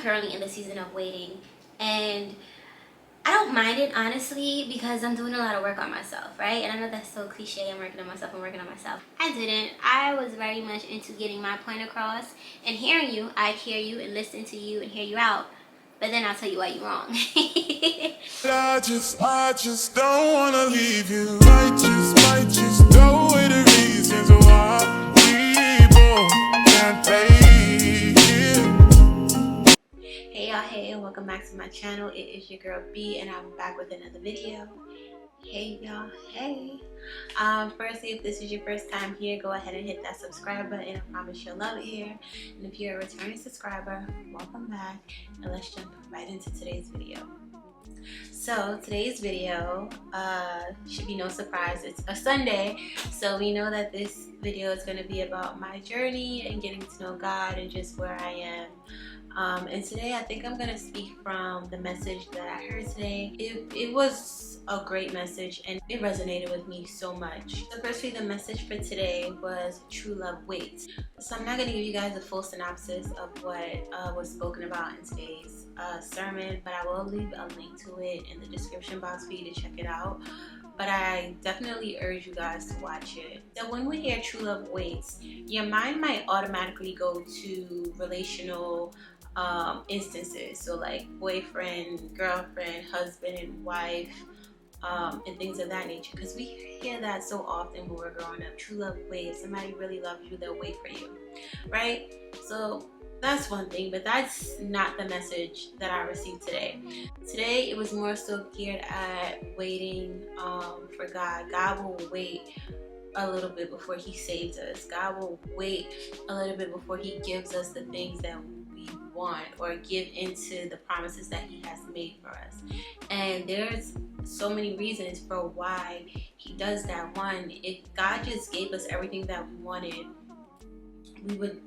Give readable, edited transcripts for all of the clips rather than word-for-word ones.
currently in the season of waiting, and I don't mind it, honestly, because I'm doing a lot of work on myself, right? And I know that's so cliche, I'm working on myself. I didn't. I was very much into getting my point across and hearing you. I hear you and listen to you and hear you out, but then I'll tell you why you're wrong. I just don't wanna leave you. Might just know the reasons why we both can't play here. Hey y'all, hey, and welcome back to my channel. It is your girl B, and I'm back with another video. Hey y'all, hey. Firstly, if this is your first time here, go ahead and hit that subscribe button. I promise you'll love it here. And if you're a returning subscriber, welcome back, and let's jump right into today's video. So today's video should be no surprise. It's a Sunday, so we know that this video is going to be about my journey and getting to know God and just where I am. And today I think I'm going to speak from the message that I heard today. It was a great message and it resonated with me so much. So firstly, the message for today was true love waits. So I'm not going to give you guys a full synopsis of what was spoken about in today's sermon, but I will leave a link to it in the description box for you to check it out. But I definitely urge you guys to watch it. So when we hear true love waits, your mind might automatically go to relational instances, so like boyfriend, girlfriend, husband and wife, and things of that nature, because we hear that so often when we're growing up. True love waits. Somebody really loves you, they'll wait for you, right? So that's one thing, but that's not the message that I received today. Today it was more so geared at waiting for God. God will wait a little bit before he saves us. God will wait a little bit before he gives us the things that we want or give into the promises that he has made for us. And there's so many reasons for why he does that. One, if God just gave us everything that we wanted, we would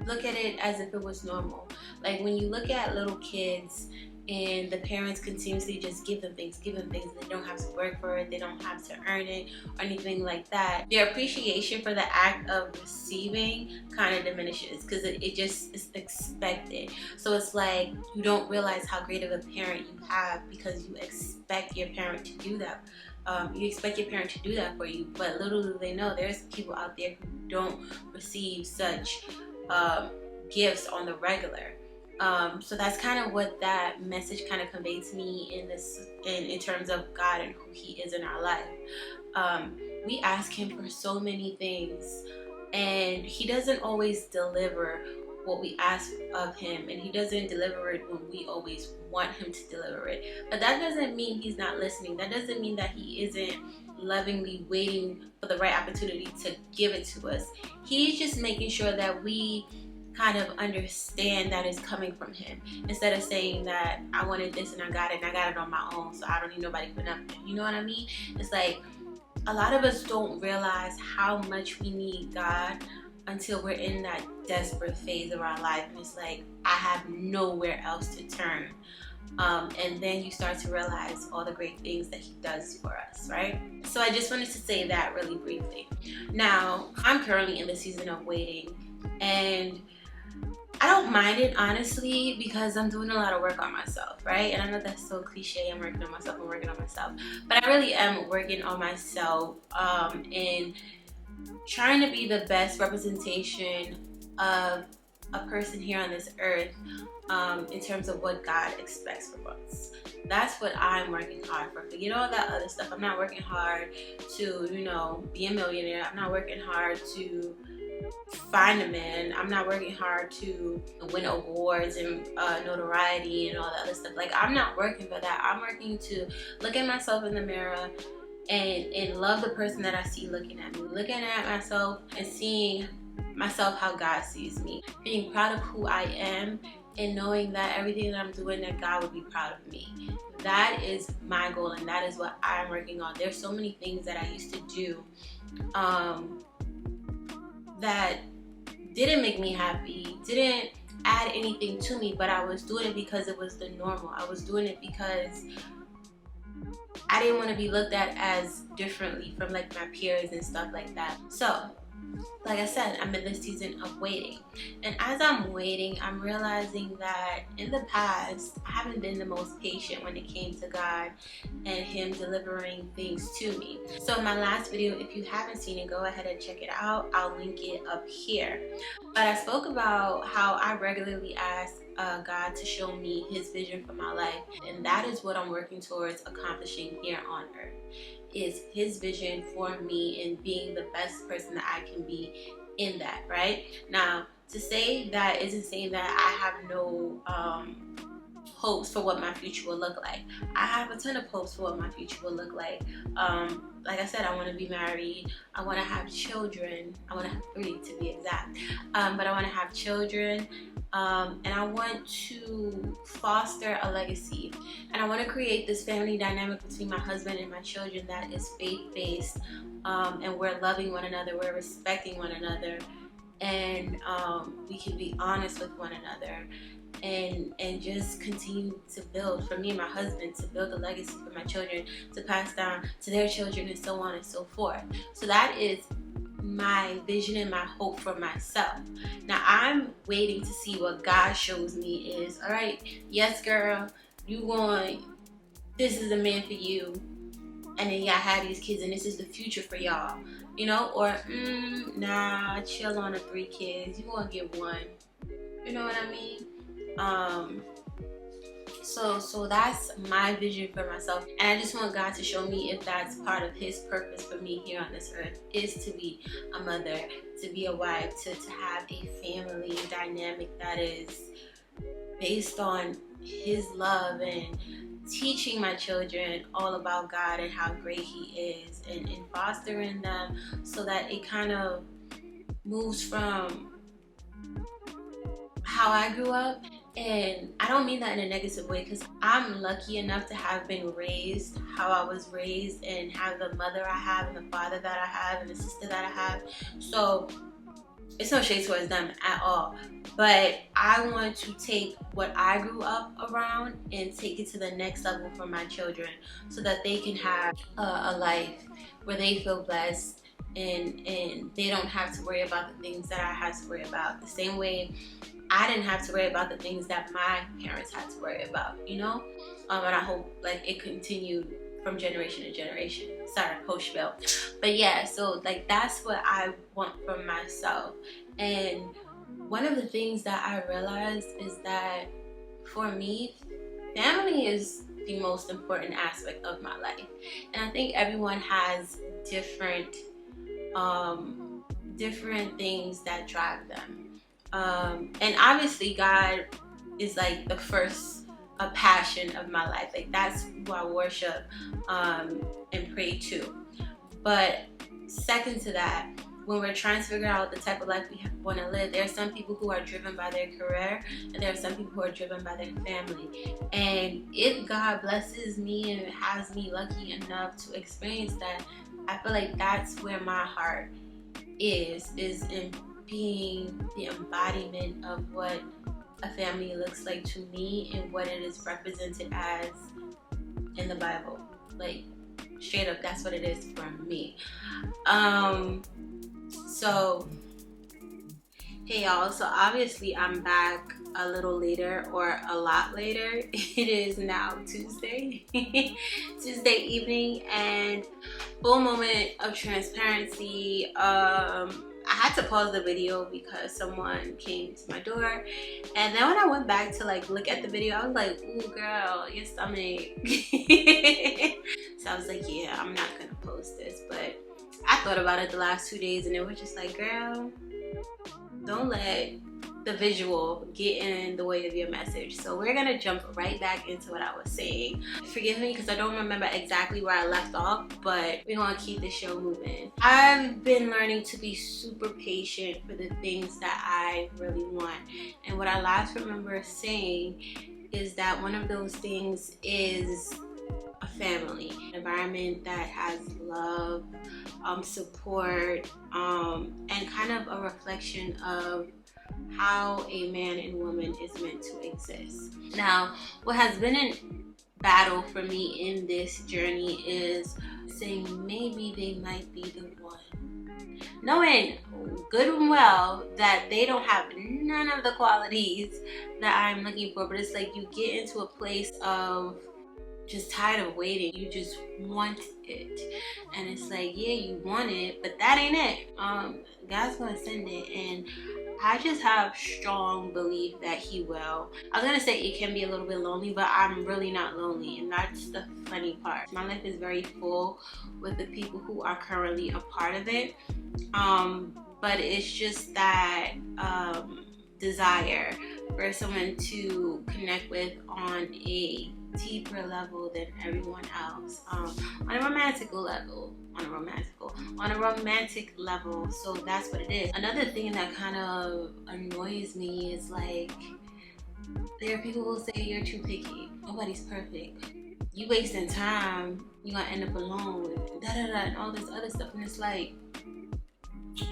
look at it as if it was normal. Like when you look at little kids and the parents continuously just give them things, and they don't have to work for it, they don't have to earn it or anything like that, their appreciation for the act of receiving kind of diminishes because it just is expected. So it's like you don't realize how great of a parent you have because you expect your parent to do that. You expect your parent to do that for you, but little do they know there's people out there who don't receive such gifts on the regular. So that's kind of what that message kind of conveyed to me in terms of God and who he is in our life. We ask him for so many things and he doesn't always deliver what we ask of him, and he doesn't deliver it when we always want him to deliver it. But that doesn't mean he's not listening. That doesn't mean that he isn't lovingly waiting for the right opportunity to give it to us. He's just making sure that we kind of understand that it's coming from him, instead of saying that I wanted this and I got it on my own, so I don't need nobody for nothing. You know what I mean? It's like a lot of us don't realize how much we need God until we're in that desperate phase of our life, and it's like I have nowhere else to turn. And then you start to realize all the great things that he does for us, right? So I just wanted to say that really briefly. Now, I'm currently in the season of waiting, and I don't mind it, honestly, because I'm doing a lot of work on myself, right? And I know that's so cliche, I'm working on myself, but I really am working on myself in trying to be the best representation of a person here on this earth in terms of what God expects from us. That's what I'm working hard for. Forget all that other stuff. I'm not working hard to, be a millionaire. I'm not working hard to find a man. I'm not working hard to win awards and notoriety and all that other stuff. Like, I'm not working for that. I'm working to look at myself in the mirror and love the person that I see looking at me, looking at myself and seeing myself how God sees me, being proud of who I am, and knowing that everything that I'm doing, that God would be proud of me. That is my goal, and that is what I'm working on. There's so many things that I used to do that didn't make me happy, didn't add anything to me, but I was doing it because it was the normal. I was doing it because I didn't want to be looked at as differently from like my peers and stuff like that. So like I said, I'm in this season of waiting. And as I'm waiting, I'm realizing that in the past, I haven't been the most patient when it came to God and Him delivering things to me. So in my last video, if you haven't seen it, go ahead and check it out. I'll link it up here. But I spoke about how I regularly ask God to show me His vision for my life. And that is what I'm working towards accomplishing here on earth, is His vision for me and being the best person that I can be in that, right? Now, to say that isn't saying that I have no hopes for what my future will look like. I have a ton of hopes for what my future will look like. Like I said, I want to be married. I want to have children. I want to have 3 to be exact. But I want to have children. And I want to foster a legacy. And I want to create this family dynamic between my husband and my children that is faith-based. And we're loving one another. We're respecting one another. And we can be honest with one another. And just continue to build, for me and my husband, to build a legacy for my children, to pass down to their children, and so on and so forth. So that is my vision and my hope for myself. Now I'm waiting to see what God shows me is, all right, yes girl, this is the man for you, and then y'all have these kids and this is the future for y'all, you know, or nah, chill on the 3 kids, you gonna get 1, you know what I mean? So that's my vision for myself, and I just want God to show me if that's part of His purpose for me here on this earth, is to be a mother, to be a wife, to have a family dynamic that is based on His love, and teaching my children all about God and how great He is, and fostering them so that it kind of moves from how I grew up. And I don't mean that in a negative way, because I'm lucky enough to have been raised how I was raised, and have the mother I have, and the father that I have, and the sister that I have. So it's no shade towards them at all. But I want to take what I grew up around and take it to the next level for my children, so that they can have a life where they feel blessed, and they don't have to worry about the things that I had to worry about. The same way I didn't have to worry about the things that my parents had to worry about, you know? And I hope like it continued from generation to generation. Sorry, post spill. But yeah, so like that's what I want from myself. And one of the things that I realized is that for me, family is the most important aspect of my life. And I think everyone has different things that drive them. And obviously God is like the first passion of my life. Like that's who I worship and pray to. But second to that, when we're trying to figure out the type of life we want to live, there are some people who are driven by their career, and there are some people who are driven by their family. And if God blesses me and has me lucky enough to experience that, I feel like that's where my heart is in being the embodiment of what a family looks like to me, and what it is represented as in the Bible. Like straight up, that's what it is for me. So hey y'all, so obviously I'm back a little later, or a lot later. It is now Tuesday Tuesday evening, and full moment of transparency, I had to pause the video because someone came to my door, and then when I went back to like look at the video, I was like, ooh girl, your stomach. So I was like, yeah, I'm not gonna post this. But I thought about it the last 2 days, and it was just like, girl, don't let the visual get in the way of your message. So we're gonna jump right back into what I was saying. Forgive me because I don't remember exactly where I left off, but we're gonna keep the show moving. I've been learning to be super patient for the things that I really want. And what I last remember saying is that one of those things is a family, an environment that has love, support, and kind of a reflection of how a man and woman is meant to exist. Now, what has been a battle for me in this journey is saying maybe they might be the one. Knowing good and well that they don't have none of the qualities that I'm looking for. But it's like you get into a place of just tired of waiting. You just want it, and it's like, yeah, you want it, but that ain't it. God's gonna send it, and I just have strong belief that He will. I was gonna say it can be a little bit lonely, but I'm really not lonely, and that's the funny part. My life is very full with the people who are currently a part of it, but it's just that desire for someone to connect with on a deeper level than everyone else, on a romantic level. So that's what it is. Another thing that kind of annoys me is like, there are people who say you're too picky. Nobody's perfect. You wasting time, you're gonna end up alone with and all this other stuff. And it's like,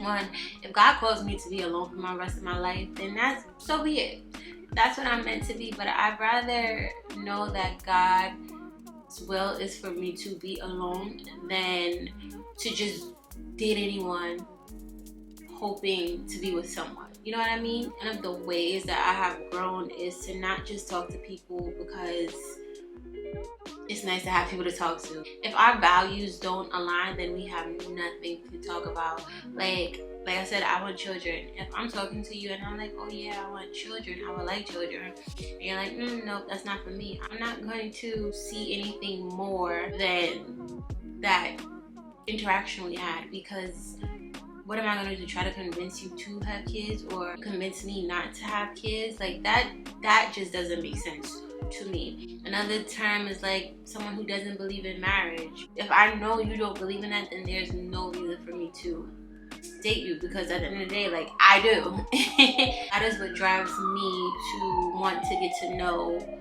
one, if God calls me to be alone for my rest of my life, then that's so be it. That's what I'm meant to be. But I'd rather know that God's will is for me to be alone than to just date anyone hoping to be with someone. You know what I mean? One of the ways that I have grown is to not just talk to people because it's nice to have people to talk to. If our values don't align, then we have nothing to talk about. Like I said, I want children. If I'm talking to you and I'm like, oh yeah, I want children, I would like children, and you're like, nope, that's not for me, I'm not going to see anything more than that interaction we had. Because what am I going to do? Try to convince you to have kids or convince me not to have kids? Like that just doesn't make sense to me. Another term is like someone who doesn't believe in marriage. If I know you don't believe in that, then there's no reason for me to date you, because at the end of the day, like, I do. That is what drives me to want to get to know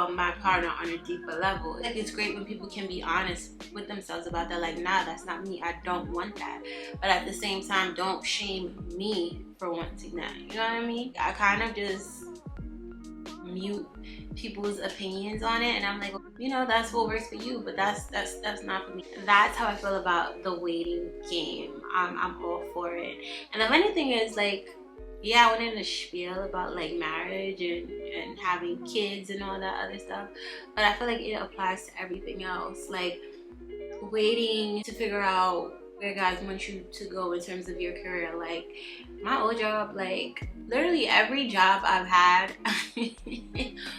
my partner on a deeper level. Like, it's great when people can be honest with themselves about that. Like, nah, that's not me, I don't want that. But at the same time, don't shame me for wanting that. You know what I mean? I kind of just mute people's opinions on it, and I'm like, you know, that's what works for you, but that's not for me. That's how I feel about the waiting game. I'm all for it. And the funny thing is, like, yeah, I went in a spiel about like marriage and having kids and all that other stuff, but I feel like it applies to everything else. Like, waiting to figure out where God wants you to go in terms of your career. Like, my old job, like, literally every job I've had,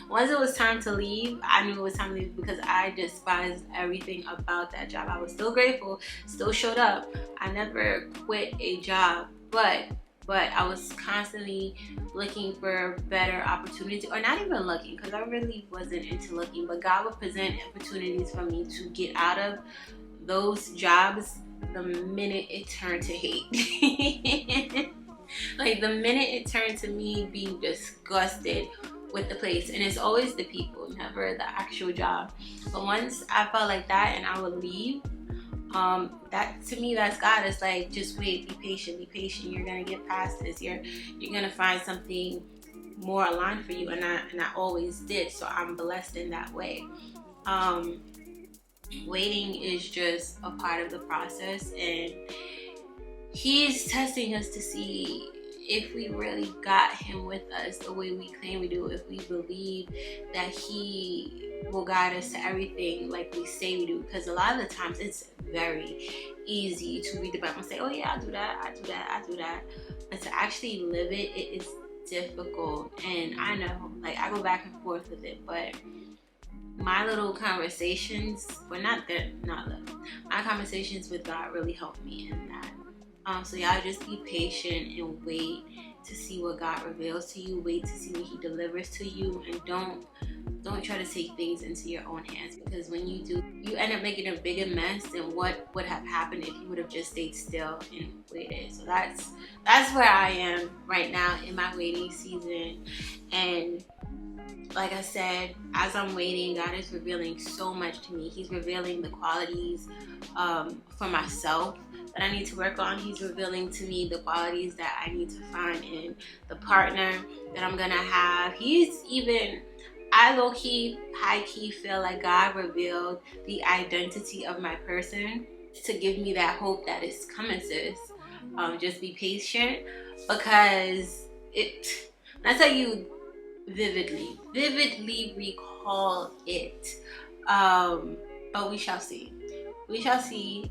once it was time to leave, I knew it was time to leave, because I despised everything about that job. I was still grateful, still showed up. I never quit a job, but I was constantly looking for better opportunities, or not even looking, because I really wasn't into looking, but God would present opportunities for me to get out of those jobs the minute it turned to hate. Like, the minute it turned to me being disgusted with the place. And it's always the people, never the actual job. But once I felt like that and I would leave, that, to me, that's God. It's like, just wait, be patient, you're gonna get past this, you're gonna find something more aligned for you. And I always did, so I'm blessed in that way. Waiting is just a part of the process, and He's testing us to see if we really got Him with us the way we claim we do, if we believe that He will guide us to everything like we say we do. Because a lot of the times it's very easy to read the Bible and say, oh yeah, I do that. But to actually live it, it is difficult. And I know, like, I go back and forth with it, but my little conversations, well, my conversations with God really helped me in that. So y'all just be patient and wait to see what God reveals to you. Wait to see what He delivers to you, and don't try to take things into your own hands, because when you do, you end up making a bigger mess than what would have happened if you would have just stayed still and waited. So that's where I am right now in my waiting season. And like I said, as I'm waiting, God is revealing so much to me. He's revealing the qualities for myself that I need to work on. He's revealing to me the qualities that I need to find in the partner that I'm gonna have. I low-key, high-key feel like God revealed the identity of my person to give me that hope that it's coming, sis. just be patient, because when I tell you vividly recall it. But we shall see. We shall see.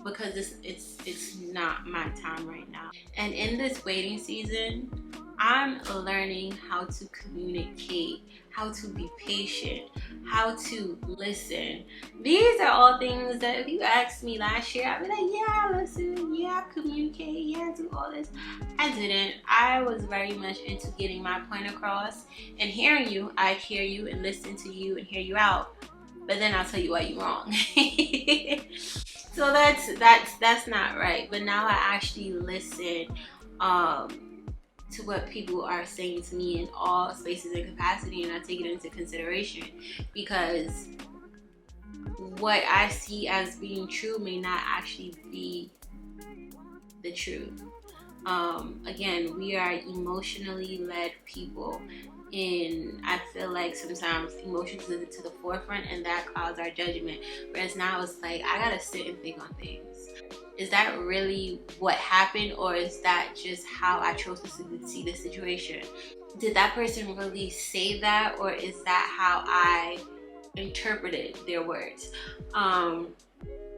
Because it's not my time right now. And in this waiting season, I'm learning how to communicate, how to be patient, how to listen. These are all things that if you asked me last year, I'd be like, yeah, listen, yeah, communicate, yeah, do all this. I didn't. I was very much into getting my point across and hearing you. I hear you and listen to you and hear you out, but then I'll tell you why you're wrong. So that's not right. But now I actually listen to what people are saying to me in all spaces and capacity, and I take it into consideration, because what I see as being true may not actually be the truth. Again, we are emotionally led people, and I feel like sometimes emotions are to the forefront, and that clouds our judgment. Whereas now it's like, I gotta sit and think on things. Is that really what happened, or is that just how I chose to see the situation? Did that person really say that, or is that how I interpreted their words?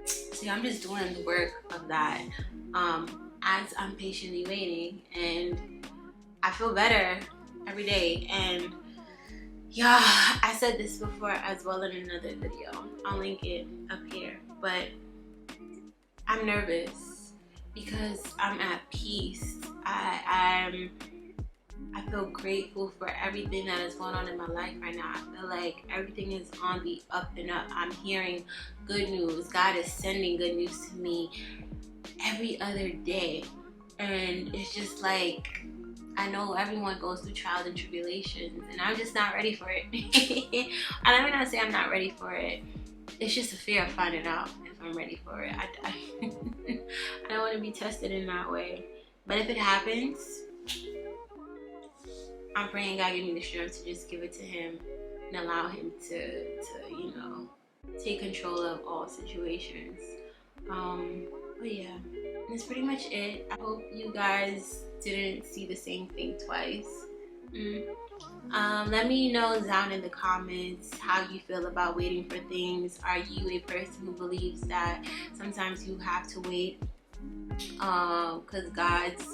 See, I'm just doing the work of that as I'm patiently waiting, and I feel better every day. And yeah, I said this before as well in another video. I'll link it up here, but I'm nervous because I'm at peace. I feel grateful for everything that is going on in my life right now. I feel like everything is on the up and up. I'm hearing good news. God is sending good news to me every other day. And it's just like, I know everyone goes through trials and tribulations, and I'm just not ready for it. And let me not say I'm not ready for it. It's just a fear of finding out if I'm ready for it. I don't want to be tested in that way. But if it happens, I'm praying God give me the strength to just give it to Him and allow Him to take control of all situations. But yeah, that's pretty much it. I hope you guys didn't see the same thing twice. Let me know down in the comments how you feel about waiting for things. Are you a person who believes that sometimes you have to wait because God's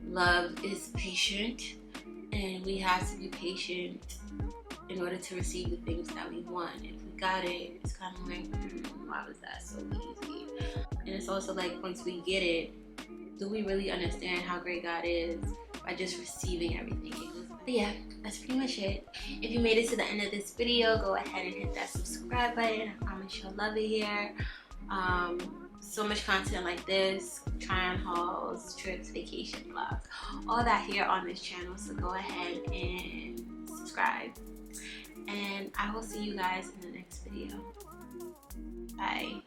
love is patient, and we have to be patient in order to receive the things that we want? If we got it, it's kind of like, why was that so easy? And it's also like, once we get it, do we really understand how great God is by just receiving everything? But yeah, that's pretty much it. If you made it to the end of this video, go ahead and hit that subscribe button. I promise you'll love it here. So much content like this, try-on hauls, trips, vacation vlogs, all that here on this channel. So go ahead and subscribe. And I will see you guys in the next video. Bye.